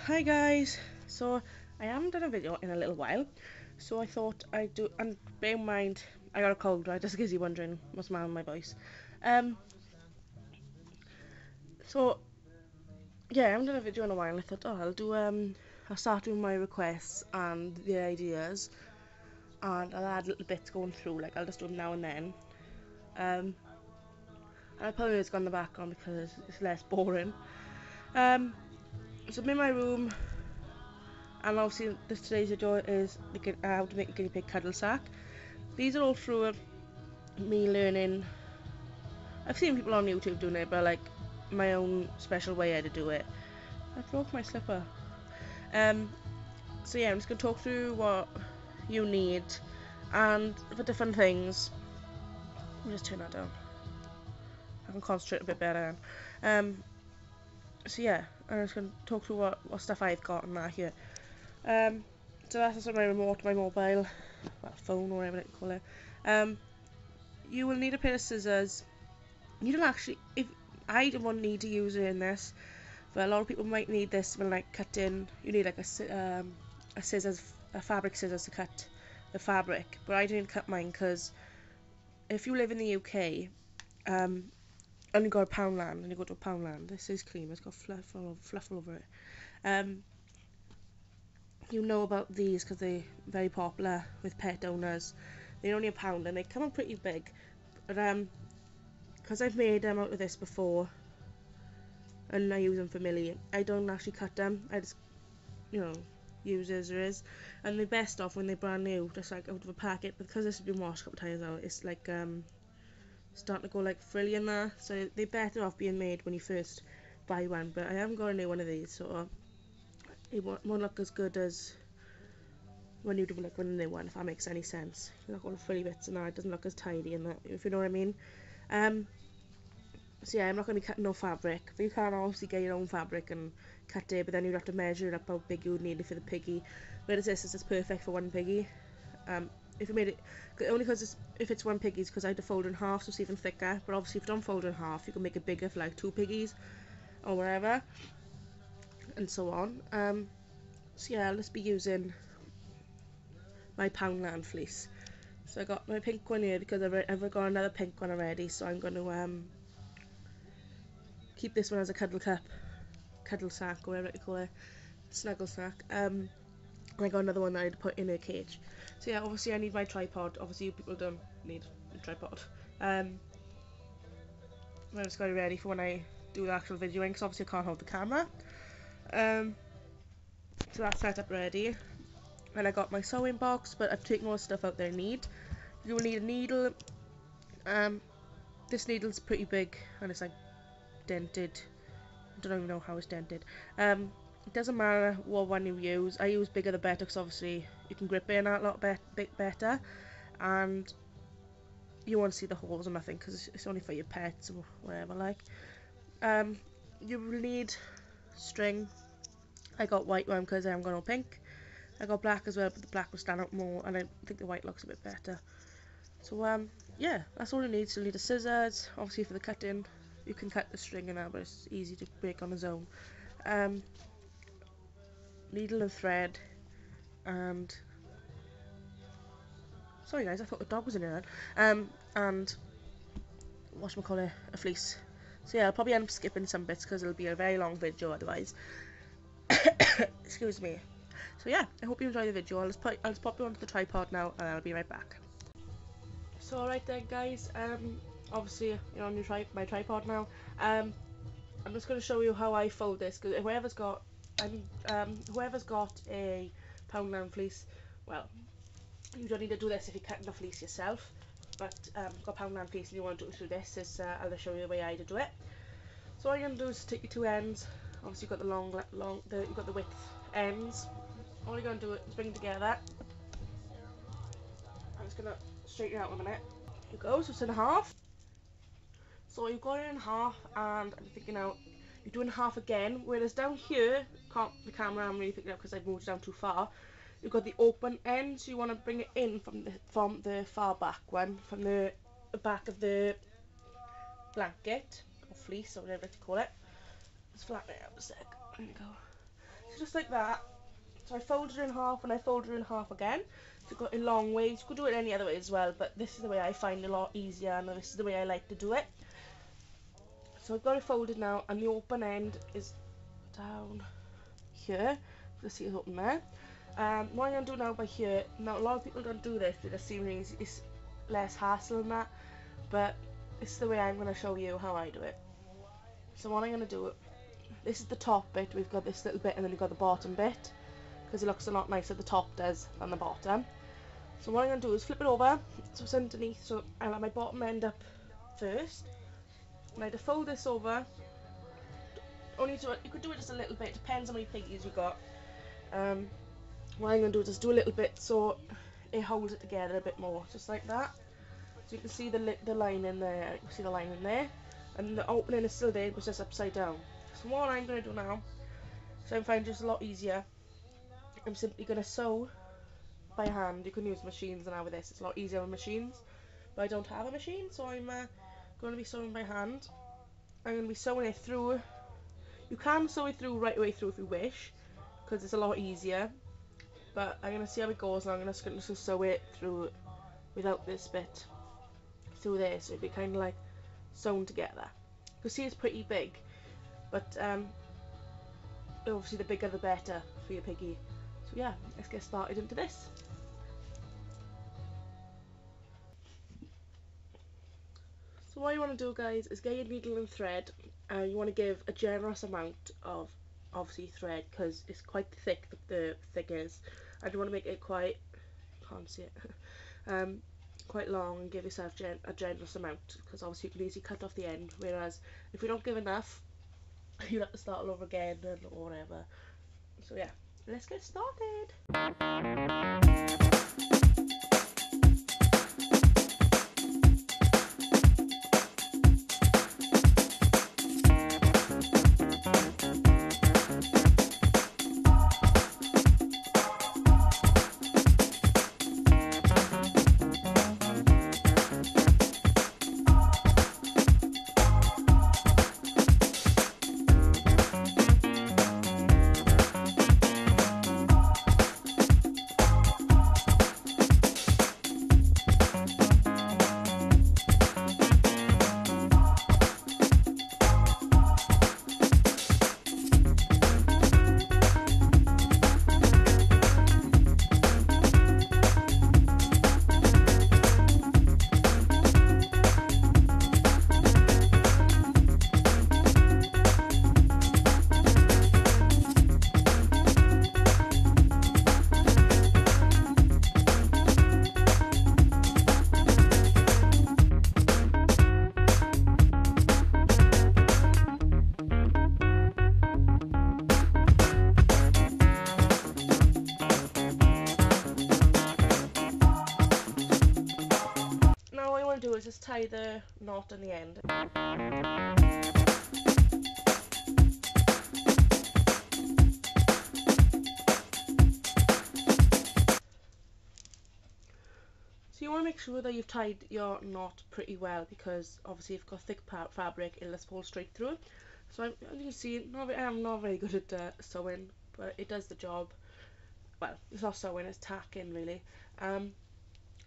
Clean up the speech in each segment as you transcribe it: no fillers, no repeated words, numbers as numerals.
Hi guys, so I haven't done a video in a little while, so I thought I'd do, and bear in mind I got a cold, right, just in case you're wondering what's wrong with my voice. Um, so yeah, I haven't done a video in a while. I thought, I'll start doing my requests and the ideas, and I'll add little bits going through, like I'll just do them now and then. And I'll probably just go in the background because it's less boring. So I'm in my room, and obviously today's video is how to make a guinea pig cuddle sack. These are all through me learning. I've seen people on YouTube doing it, but like my own special way how to do it. I broke my slipper. Um, so yeah, I'm just gonna talk through what you need and for different things. Let me just turn that down. I can concentrate a bit better. So yeah, I'm just gonna talk through what stuff I've got and that here. So that's also my remote, my mobile, well, phone or whatever you call it. You will need a pair of scissors. You don't actually, if I don't need to use it in this, but a lot of people might need this when like cutting. You need like a scissors, a fabric scissors to cut the fabric. But I didn't cut mine because if you live in the UK, and you go to Poundland and you go to a Poundland, this is cream. It's got fluff all over it. You know about these because they're very popular with pet owners. They're only £1 and they come up pretty big. But because I've made them out of this before and I use them for Millie, I don't actually cut them. I just, use as there is. And they're best off when they're brand new, just like out of a packet. But because this has been washed a couple of times now, it's like starting to go like frilly in there. So they're better off being made when you first buy one. But I haven't got a new one of these, so it won't look as good as when you do like when a new one, if that makes any sense. Look, all the frilly bits and that, it doesn't look as tidy and that, if you know what I mean. So yeah, I'm not going to be cutting no fabric. But you can obviously get your own fabric and cut it, but then you'd have to measure it up how big you would need it for the piggy. Whereas this is just perfect for one piggy. If you made it, only because if it's one piggy, because I had to fold it in half, so it's even thicker. But obviously if you don't fold it in half, you can make it bigger for like 2 piggies or whatever, and so on. So yeah, I'll just be using my Poundland fleece. So I got my pink one here because I've got another pink one already, so I'm going to keep this one as a cuddle sack, or whatever you call it, snuggle sack. And I got another one that I'd put in a cage. So yeah, obviously I need my tripod. Obviously you people don't need a tripod. I'm just got it ready for when I do the actual videoing, because obviously I can't hold the camera. So that's set up ready. And I got my sewing box, but I've taken all the stuff out that I need. You will need a needle. This needle's pretty big and it's like dented. I don't even know how it's dented. It doesn't matter what one you use. I use bigger the better, because obviously you can grip it in a lot bit better, and you won't see the holes or nothing because it's only for your pets or whatever. Like, you will need string. I got white one because I haven't got no pink. I got black as well, but the black will stand out more, and I think the white looks a bit better. So yeah, that's all you need. So you need the scissors, obviously for the cutting. You can cut the string in there, but it's easy to break on its own. Needle and thread, and sorry guys, I thought the dog was in here then. And whatchamacallit, a fleece. So yeah, I'll probably end up skipping some bits because it'll be a very long video otherwise. Excuse me. So yeah, I hope you enjoy the video. I'll just pop you onto the tripod now, and I'll be right back. So alright then guys, obviously you're on my tripod now. I'm just going to show you how I fold this, because whoever's got a Poundland fleece, well, you don't need to do this if you're cutting the fleece yourself, but got Poundland fleece and you want to do it through this, I'll just show you the way I do it. So all you're going to do is take your two ends. Obviously you've got you've got the width ends. All you're going to do is bring them together. I'm just going to straighten it out in a minute. Here you go, so it's in half. So you've got it in half, and I'm thinking now you're doing half again, whereas down here, the camera I'm really picking up because I've moved down too far. You've got the open end, so you want to bring it in from the far back one, from the back of the blanket or fleece or whatever to call it. Let's flatten it out a sec. There you go. So just like that. So I folded it in half and I folded it in half again to go in long ways. You could do it any other way as well, but this is the way I find it a lot easier, and this is the way I like to do it. So I've got it folded now, and the open end is down here. You see it's open there. What I'm going to do now by here, now a lot of people don't do this, they just seem it's less hassle than that, but it's the way I'm going to show you how I do it. So what I'm going to do, this is the top bit, we've got this little bit, and then we've got the bottom bit, because it looks a lot nicer the top does than the bottom. So what I'm going to do is flip it over, so it's underneath, so I'll have my bottom end up first, and I fold this over. Only do it, you could do it just a little bit, depends how many piggies you got. What I'm going to do is just do a little bit so it holds it together a bit more, just like that. So you can see the line in there, you can see the line in there, and the opening is still there, it was just upside down. So what I'm going to do now, so I'm finding it's a lot easier, I'm simply going to sew by hand. You can use machines now with this, it's a lot easier with machines, but I don't have a machine, so I'm going to be sewing by hand. I'm going to be sewing it through. You can sew it through right away through if you wish, because it's a lot easier, but I'm going to see how it goes, and I'm just going to sew it through without this bit through there, so it'd be kind of like sewn together. You can see it's pretty big, but obviously the bigger the better for your piggy. So yeah, let's get started into this. So what you want to do, guys, is get your needle and thread. You want to give a generous amount of obviously thread, because it's quite thick, the thing is, and you want to make it quite, can't see it, quite long, and give yourself a generous amount, because obviously you can easily cut off the end, whereas if you don't give enough, you'll have to start all over again or whatever. So yeah, let's get started. Do is just tie the knot on the end. So you want to make sure that you've tied your knot pretty well, because obviously if you've got thick fabric, it'll just pull straight through it. So as you can see, I'm not very good at sewing, but it does the job. Well, it's not sewing, it's tacking really.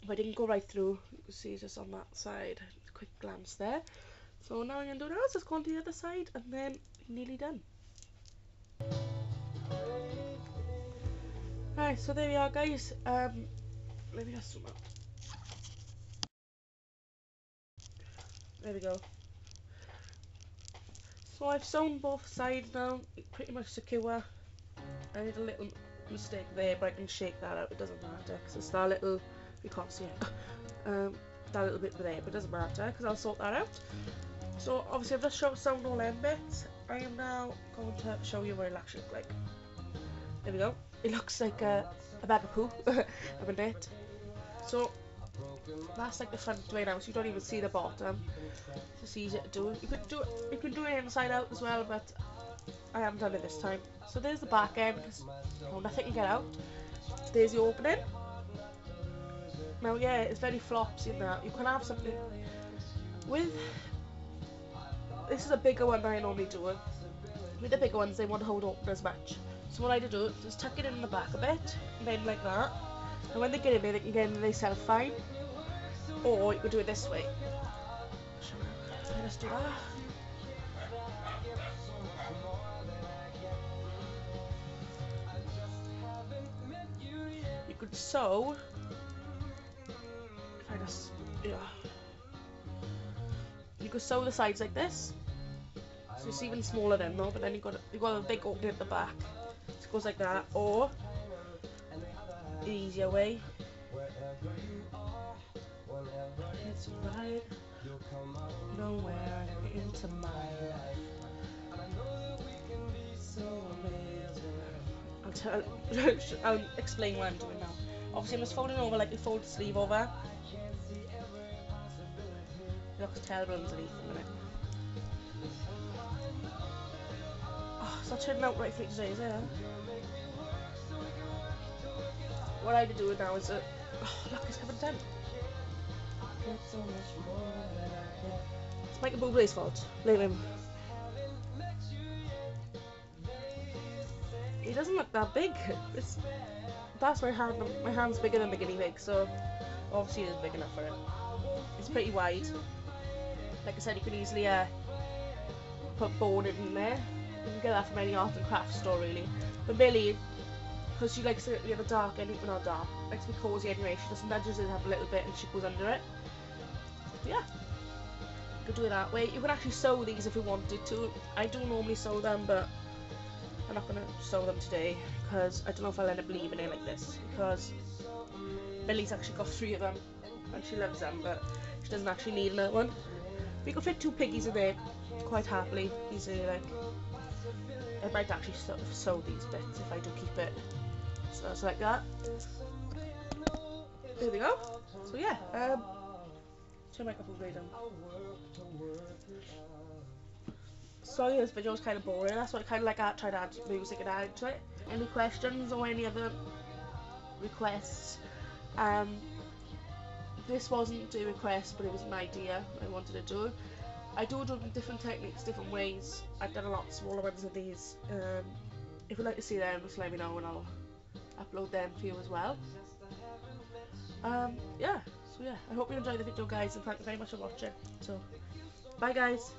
But I didn't go right through, you can see just on that side, quick glance there. So now I'm going to do now is just go on to the other side, and then nearly done. Right, so there we are, guys. Let me just zoom out. There we go. So I've sewn both sides now, pretty much secure. I did a little mistake there, but I can shake that out, it doesn't matter, because it's that little, you can't see it, that little bit there, but it doesn't matter, because I'll sort that out. So obviously I've just sewn all them bits. I am now going to show you what it'll actually look like. There we go. It looks like a bag of poo of a net. So that's like the front way now, so you don't even see the bottom. It's just easy to do. You can do it inside out as well, but I haven't done it this time. So there's the back end, because nothing can get out. There's the opening. Now yeah, it's very flopsy in that. You can have something with, this is a bigger one than I normally do it. With the bigger ones, they won't hold open as much. So what I do is tuck it in the back a bit, and then like that. And when they get in there, they can get in there themselves fine. Or you could do it this way. Let's do that. You could sew. If I just, yeah. You could sew the sides like this. So it's even smaller then though, but then you've got a big opening at the back. So it goes like that, or the easier way. It's right nowhere into my life. So amazing. I'll explain what I'm doing now. Obviously I'm just folding over like you fold the sleeve over. It looks terrible underneath a minute. Oh, it's not turning out right for you today, is it? What I do now is look, it's covered in dent. It's Michael Bublé's fault. Blame him. He doesn't look that big. That's my hand. My hand's bigger than the guinea pig, so obviously it is big enough for it. It's pretty wide. Like I said, you can easily put board in there. You can get that from any art and craft store really. But Millie, because she likes it the dark and even not dark, likes to be cozy anyway, she just nudges it up a little bit and she goes under it. But yeah, you could do it that way. You could actually sew these if you wanted to. I do normally sew them, but I'm not going to sew them today because I don't know if I'll end up leaving it like this, because Millie's actually got 3 of them and she loves them, but she doesn't actually need another one. We could fit 2 piggies in there quite happily, easily. Like, I might actually sew these bits if I do keep it. So it's like that. There we go. So yeah, turn my couple way down. Sorry, this video is kind of boring. That's why I kind of like try to add music and add to it. Any questions or any other requests? This wasn't a request, but it was an idea I wanted to do. I do different techniques, different ways. I've done a lot smaller ones of these. If you'd like to see them, just let me know and I'll upload them for you as well. Yeah, so yeah, I hope you enjoyed the video guys, and thank you very much for watching. So, bye guys.